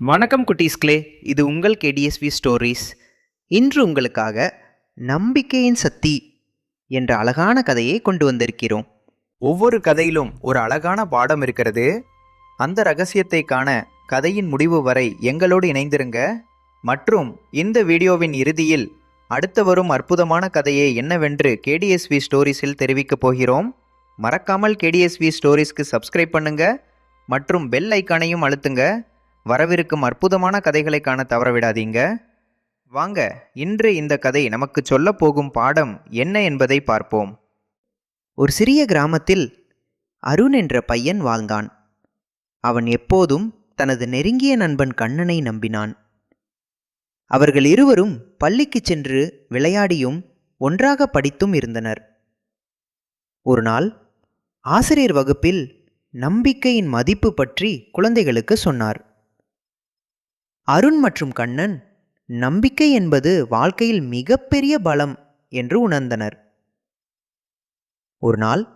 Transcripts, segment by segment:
வணக்கம் குட்டீஸ்களே, இது உங்கள் கேடிஎஸ்வி ஸ்டோரிஸ். இன்று உங்களுக்காக நம்பிக்கையின் சக்தி என்ற அழகான கதையை கொண்டு வந்திருக்கிறோம். ஒவ்வொரு கதையிலும் ஒரு அழகான பாடம் இருக்கிறது. அந்த ரகசியத்தை காண கதையின் முடிவு வரை எங்களோடு இணைந்திருங்க. மற்றும் இந்த வீடியோவின் இறுதியில் அடுத்து வரும் அற்புதமான கதையை என்னவென்று கேடிஎஸ்வி ஸ்டோரிஸில் தெரிவிக்கப் போகிறோம். மறக்காமல் கேடிஎஸ்வி ஸ்டோரிஸ்க்கு சப்ஸ்கிரைப் பண்ணுங்க மற்றும் பெல் ஐக்கானையும் அழுத்துங்க. வரவிருக்கும் அற்புதமான கதைகளை காண தவறவிடாதீங்க. வாங்க, இன்று இந்த கதை நமக்கு சொல்ல போகும் பாடம் என்ன என்பதை பார்ப்போம். ஒரு சிறிய கிராமத்தில் அருண் என்ற பையன் வாழ்ந்தான். அவன் எப்போதும் தனது நெருங்கிய நண்பன் கண்ணனை நம்பினான். அவர்கள் இருவரும் பள்ளிக்கு சென்று விளையாடியும் ஒன்றாக படித்தும் இருந்தனர். ஒரு நாள் ஆசிரியர் வகுப்பில் நம்பிக்கையின் மதிப்பு பற்றி குழந்தைகளுக்கு சொன்னார். அருண் மற்றும் கண்ணன் நம்பிக்கை என்பது வாழ்க்கையில் மிகப்பெரிய பலம் என்று உணர்ந்தனர். ஒரு நாள்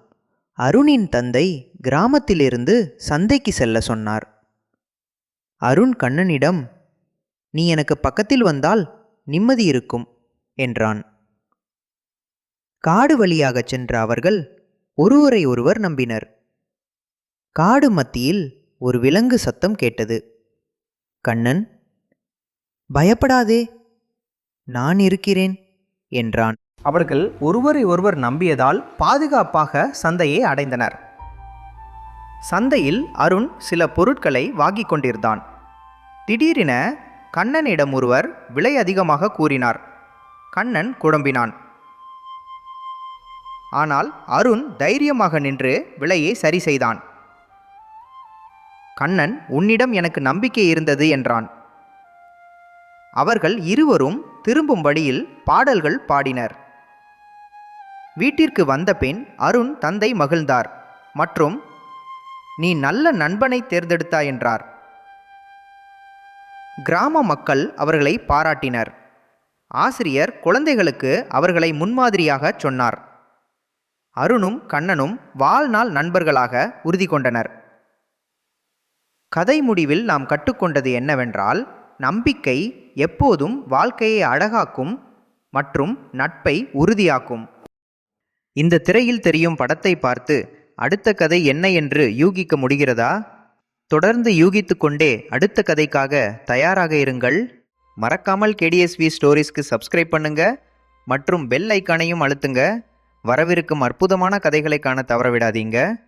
அருணின் தந்தை கிராமத்திலிருந்து சந்தைக்கு செல்ல சொன்னார். அருண் கண்ணனிடம், "நீ எனக்கு பக்கத்தில் வந்தால் நிம்மதி இருக்கும்" என்றான். காடு வழியாக சென்ற அவர்கள் ஒருவரை ஒருவர் நம்பினர். காடு மத்தியில் ஒரு விலங்கு சத்தம் கேட்டது. கண்ணன், "பயப்படாதே, நான் இருக்கிறேன்" என்றான். அவர்கள் ஒருவரை ஒருவர் நம்பியதால் பாதுகாப்பாக சந்தையை அடைந்தனர். சந்தையில் அருண் சில பொருட்களை வாங்கிக் கொண்டிருந்தான். திடீரென கண்ணனிடம் ஒருவர் விலை அதிகமாக கூறினார். கண்ணன் குழம்பினான். ஆனால் அருண் தைரியமாக நின்று விலையை சரி செய்தான். கண்ணன், "உன்னிடம் எனக்கு நம்பிக்கை இருந்தது" என்றான். அவர்கள் இருவரும் திரும்பும் வழியில் பாடல்கள் பாடினர். வீட்டிற்கு வந்த பின் அருண் தந்தை மகிழ்ந்தார் மற்றும் "நீ நல்ல நண்பனை தேர்ந்தெடுத்தாய்" என்றார். கிராம மக்கள் அவர்களை பாராட்டினர். ஆசிரியர் குழந்தைகளுக்கு அவர்களை முன்மாதிரியாக சொன்னார். அருணும் கண்ணனும் வாழ்நாள் நண்பர்களாக உறுதி கொண்டனர். கதை முடிவில் நாம் கற்றுக்கொண்டது என்னவென்றால், நம்பிக்கை எப்போதும் வாழ்க்கையை அழகாக்கும் மற்றும் நட்பை உறுதியாக்கும். இந்த திரையில் தெரியும் படத்தை பார்த்து அடுத்த கதை என்ன என்று யூகிக்க முடிகிறதா? தொடர்ந்து யூகித்து கொண்டே அடுத்த கதைக்காக தயாராக இருங்கள். மறக்காமல் கேடிஎஸ்வி ஸ்டோரிஸ்க்கு சப்ஸ்கிரைப் பண்ணுங்க மற்றும் பெல் ஐக்கானையும் அழுத்துங்க. வரவிருக்கும் அற்புதமான கதைகளை காண தவறவிடாதீங்க.